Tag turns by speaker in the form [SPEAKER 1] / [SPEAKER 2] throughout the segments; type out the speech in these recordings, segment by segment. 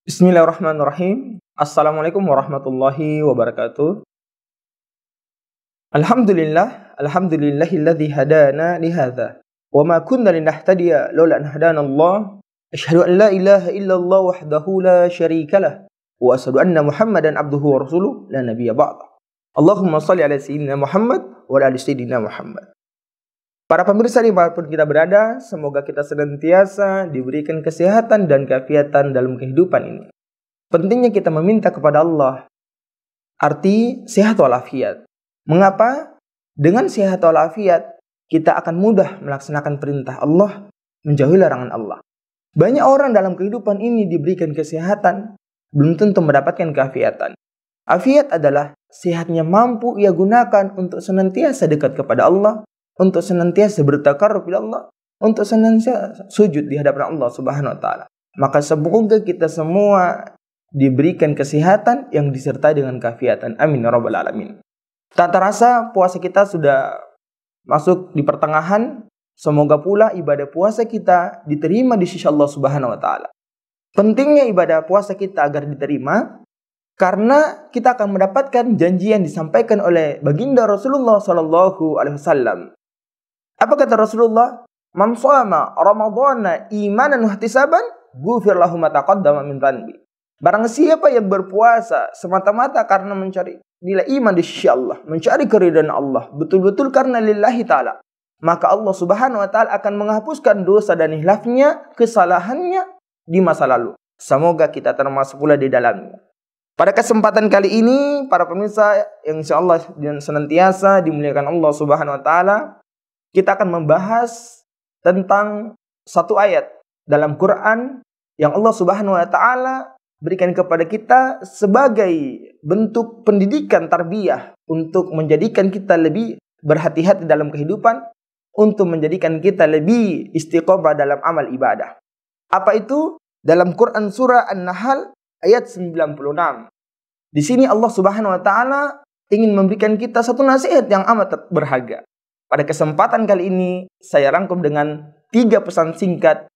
[SPEAKER 1] Bismillahirrahmanirrahim. Assalamualaikum warahmatullahi wabarakatuh. Alhamdulillahilladzi hadana lihadza wa ma kunna linahtadiya laula an hadanallah. Asyhadu an la ilaha illallah wahdahu la syarikalah wa asyhadu anna Muhammadan abduhu wa rasuluh la nabiyya ba'da. Allahumma shalli ala sayyidina Muhammad wa ala ali sayyidina Muhammad. Para pemirsa dimanapun kita berada, semoga kita senantiasa diberikan kesehatan dan keafiatan dalam kehidupan ini. Pentingnya kita meminta kepada Allah arti sehat walafiat. Mengapa? Dengan sehat walafiat kita akan mudah melaksanakan perintah Allah, menjauhi larangan Allah. Banyak orang dalam kehidupan ini diberikan kesehatan, belum tentu mendapatkan keafiatan. Afiat adalah sehatnya mampu ia gunakan untuk senantiasa dekat kepada Allah, untuk senantiasa bertakarrub kepada Allah, untuk senantiasa sujud di hadapan Allah Subhanahu wa taala. Maka semoga kita semua diberikan kesehatan yang disertai dengan keafiatan. Amin ya rabbal alamin. Tak terasa puasa kita sudah masuk di pertengahan. Semoga pula ibadah puasa kita diterima di sisi Allah Subhanahu wa taala. Pentingnya ibadah puasa kita agar diterima karena kita akan mendapatkan janji yang disampaikan oleh baginda Rasulullah sallallahu alaihi wasallam. Apa kata Rasulullah? Man shoma Ramadhana imanan wa ihtisaban, ghufir lahu ma taqaddama min dhanbi. Barang siapa yang berpuasa semata-mata karena mencari nilai iman di sisi Allah, mencari keridhaan Allah, betul-betul karena lillahi ta'ala, maka Allah Subhanahu wa taala akan menghapuskan dosa dan hilafnya, kesalahannya di masa lalu. Semoga kita termasuk pula di dalamnya. Pada kesempatan kali ini, para pemirsa yang insyaallah dan senantiasa dimuliakan Allah Subhanahu wa taala, kita akan membahas tentang satu ayat dalam Quran yang Allah Subhanahu wa taala berikan kepada kita sebagai bentuk pendidikan tarbiyah untuk menjadikan kita lebih berhati-hati dalam kehidupan, untuk menjadikan kita lebih istiqomah dalam amal ibadah. Apa itu? Dalam Quran surah An-Nahl ayat 96. Di sini Allah Subhanahu wa taala ingin memberikan kita satu nasihat yang amat berharga. Pada kesempatan kali ini saya rangkum dengan 3 pesan singkat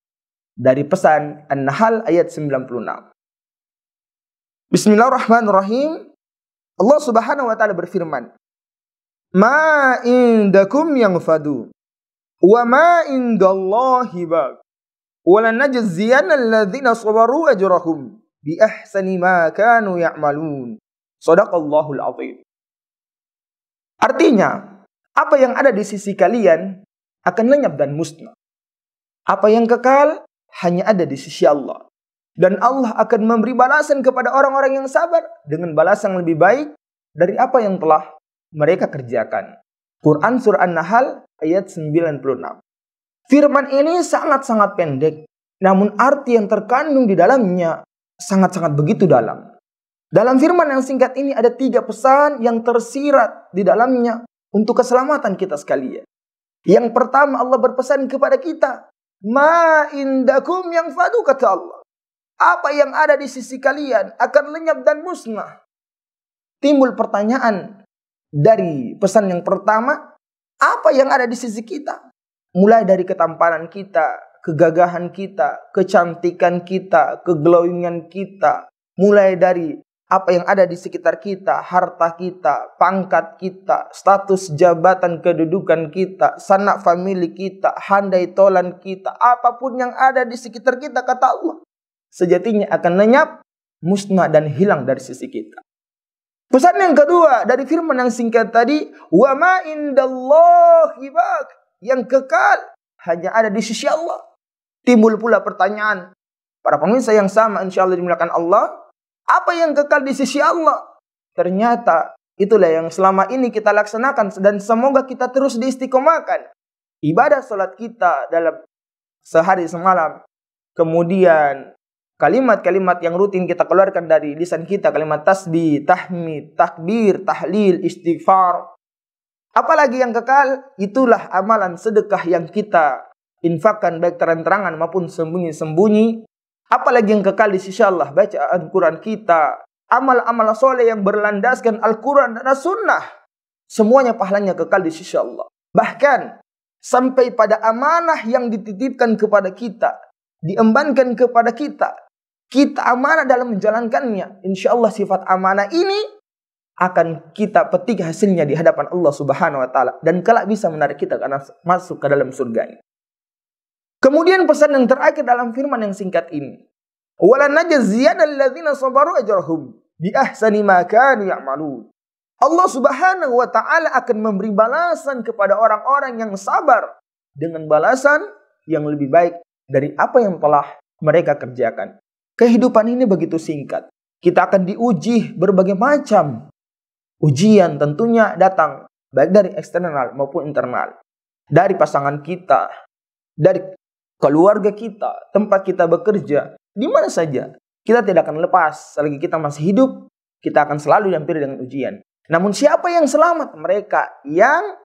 [SPEAKER 1] dari pesan An-Nahl ayat 96. Bismillahirrahmanirrahim. Allah Subhanahu wa taala berfirman, "Ma indakum yanfadu wa ma indallahi baq. Wa lanajziyanna alladhina sabaru ajrahum bi ahsani ma kanu ya'malun." Shadaqallahul azim. Artinya, apa yang ada di sisi kalian akan lenyap dan musnah. Apa yang kekal hanya ada di sisi Allah. Dan Allah akan memberi balasan kepada orang-orang yang sabar dengan balasan yang lebih baik dari apa yang telah mereka kerjakan. Quran surah An-Nahl ayat 96. Firman ini sangat-sangat pendek, namun arti yang terkandung di dalamnya sangat-sangat begitu dalam. Dalam firman yang singkat ini ada 3 pesan yang tersirat di dalamnya untuk keselamatan kita sekalian. Yang pertama, Allah berpesan kepada kita, ma indakum yanfadu, kata Allah. Apa yang ada di sisi kalian akan lenyap dan musnah. Timbul pertanyaan dari pesan yang pertama, apa yang ada di sisi kita? Mulai dari ketampanan kita, kegagahan kita, kecantikan kita, keglowingan kita. Mulai dari apa yang ada di sekitar kita, harta kita, pangkat kita, status jabatan kedudukan kita, sanak famili kita, handai tolan kita, apapun yang ada di sekitar kita, kata Allah, sejatinya akan lenyap, musnah dan hilang dari sisi kita. Pesan yang kedua dari firman yang singkat tadi, wa ma indallahi baq, yang kekal hanya ada di sisi Allah. Timbul pula pertanyaan para pemirsa yang sama insyaallah dimuliakan Allah, apa yang kekal di sisi Allah? Ternyata itulah yang selama ini kita laksanakan dan semoga kita terus diistiqomahkan. Ibadah salat kita dalam sehari semalam, kemudian kalimat-kalimat yang rutin kita keluarkan dari lisan kita, kalimat tasbih, tahmid, takbir, tahlil, istighfar. Apalagi yang kekal, itulah amalan sedekah yang kita infakkan baik terang-terangan maupun sembunyi-sembunyi. Apalagi yang kekal di sisi Allah, baca Al-Quran kita, amal-amal soleh yang berlandaskan Al-Quran dan As-Sunnah, semuanya pahalanya kekal di sisi Allah. Bahkan sampai pada amanah yang dititipkan kepada kita, diembankan kepada kita, kita amanah dalam menjalankannya, insya Allah sifat amanah ini akan kita petik hasilnya di hadapan Allah Subhanahu wa taala dan kelak bisa menarik kita karena masuk ke dalam surga. Kemudian pesan yang terakhir dalam firman yang singkat ini, wala najziyana alladzina sabaru ajrahum bi ahsani ma kanu ya'malun. Allah Subhanahu wa taala akan memberi balasan kepada orang-orang yang sabar dengan balasan yang lebih baik dari apa yang telah mereka kerjakan. Kehidupan ini begitu singkat. Kita akan diuji berbagai macam ujian, tentunya datang baik dari eksternal maupun internal. Dari pasangan kita, dari keluarga kita, tempat kita bekerja, di mana saja. Kita tidak akan lepas selagi kita masih hidup, kita akan selalu dihampiri dengan ujian. Namun siapa yang selamat? Mereka yang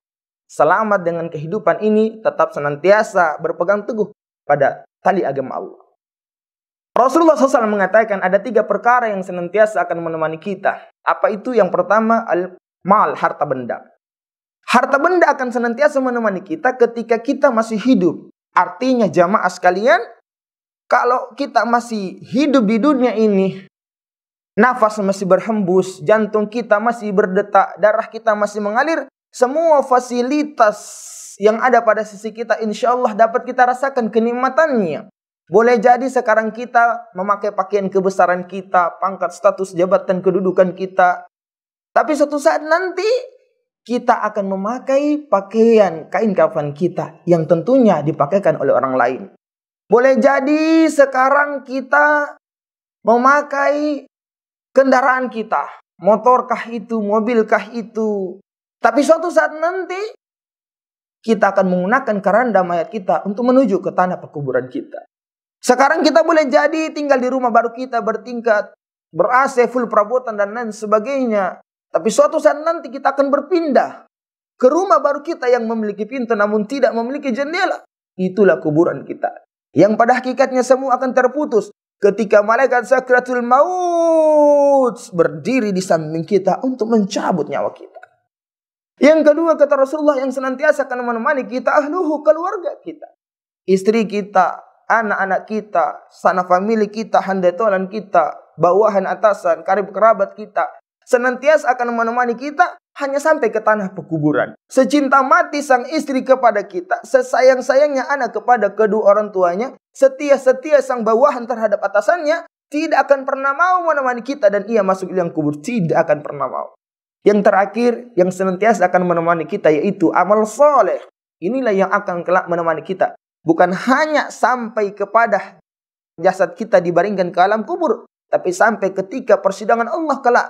[SPEAKER 1] selamat dengan kehidupan ini tetap senantiasa berpegang teguh pada tali agama Allah. Rasulullah SAW mengatakan ada 3 perkara yang senantiasa akan menemani kita. Apa itu? Yang pertama, al-mal, harta benda. Harta benda akan senantiasa menemani kita ketika kita masih hidup. Artinya jamaah sekalian, kalau kita masih hidup di dunia ini, nafas masih berhembus, jantung kita masih berdetak, darah kita masih mengalir, semua fasilitas yang ada pada sisi kita insya Allah dapat kita rasakan kenikmatannya. Boleh jadi sekarang kita memakai pakaian kebesaran kita, pangkat, status, jabatan, kedudukan kita. Tapi suatu saat nanti kita akan memakai pakaian kain kafan kita yang tentunya dipakaikan oleh orang lain. Boleh jadi sekarang kita memakai kendaraan kita, motorkah itu, mobilkah itu. Tapi suatu saat nanti kita akan menggunakan keranda mayat kita untuk menuju ke tanah pekuburan kita. Sekarang kita boleh jadi tinggal di rumah baru kita bertingkat, ber-AC, full perabotan dan lain sebagainya. Tapi suatu saat nanti kita akan berpindah ke rumah baru kita yang memiliki pintu namun tidak memiliki jendela. Itulah kuburan kita. Yang pada hakikatnya semua akan terputus ketika malaikat sakratul maut berdiri di samping kita untuk mencabut nyawa kita. Yang kedua, kata Rasulullah, yang senantiasa akan menemani kita ahluhu, keluarga kita. Istri kita, anak-anak kita, sanak famili kita, handetolan kita, bawahan atasan, karib kerabat kita, senantiasa akan menemani kita hanya sampai ke tanah pekuburan. Secinta mati sang istri kepada kita, sesayang-sayangnya anak kepada kedua orang tuanya, setia-setia sang bawahan terhadap atasannya, tidak akan pernah mau menemani kita dan ia masuk liang kubur. Tidak akan pernah mau. Yang terakhir, yang senantiasa akan menemani kita yaitu amal soleh. Inilah yang akan kelak menemani kita. Bukan hanya sampai kepada jasad kita dibaringkan ke alam kubur, tapi sampai ketika persidangan Allah kelak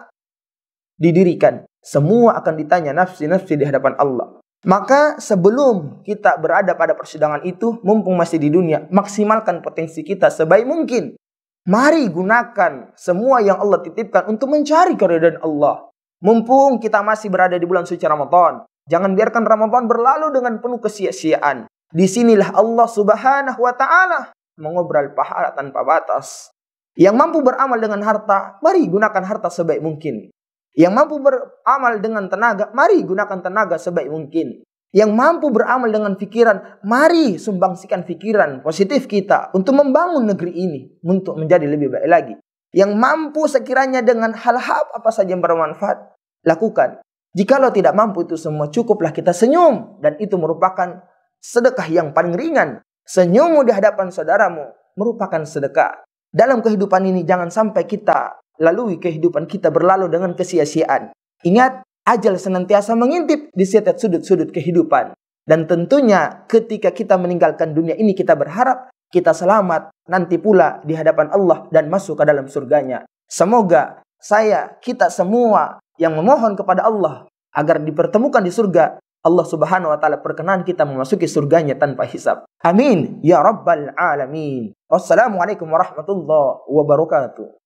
[SPEAKER 1] didirikan. Semua akan ditanya nafsi-nafsi di hadapan Allah. Maka sebelum kita berada pada persidangan itu, mumpung masih di dunia, maksimalkan potensi kita sebaik mungkin. Mari gunakan semua yang Allah titipkan untuk mencari keridhaan Allah. Mumpung kita masih berada di bulan suci Ramadan, jangan biarkan Ramadan berlalu dengan penuh kesia-siaan. Disinilah Allah Subhanahu wa ta'ala mengobrol pahala tanpa batas. Yang mampu beramal dengan harta, mari gunakan harta sebaik mungkin. Yang mampu beramal dengan tenaga, mari gunakan tenaga sebaik mungkin. Yang mampu beramal dengan pikiran, mari sumbangsikan pikiran positif kita untuk membangun negeri ini untuk menjadi lebih baik lagi. Yang mampu sekiranya dengan hal-hal apa saja yang bermanfaat, lakukan. Jikalau tidak mampu itu semua, cukuplah kita senyum. Dan itu merupakan sedekah yang paling ringan. Senyummu di hadapan saudaramu merupakan sedekah. Dalam kehidupan ini jangan sampai kita lalui kehidupan kita berlalu dengan kesia-siaan. Ingat, ajal senantiasa mengintip di setiap sudut-sudut kehidupan. Dan tentunya ketika kita meninggalkan dunia ini, kita berharap kita selamat nanti pula di hadapan Allah dan masuk ke dalam surganya. Semoga kita semua yang memohon kepada Allah agar dipertemukan di surga, Allah Subhanahu wa ta'ala perkenan kita memasuki surganya tanpa hisab. Amin ya rabbal alamin. Wassalamualaikum warahmatullahi wabarakatuh.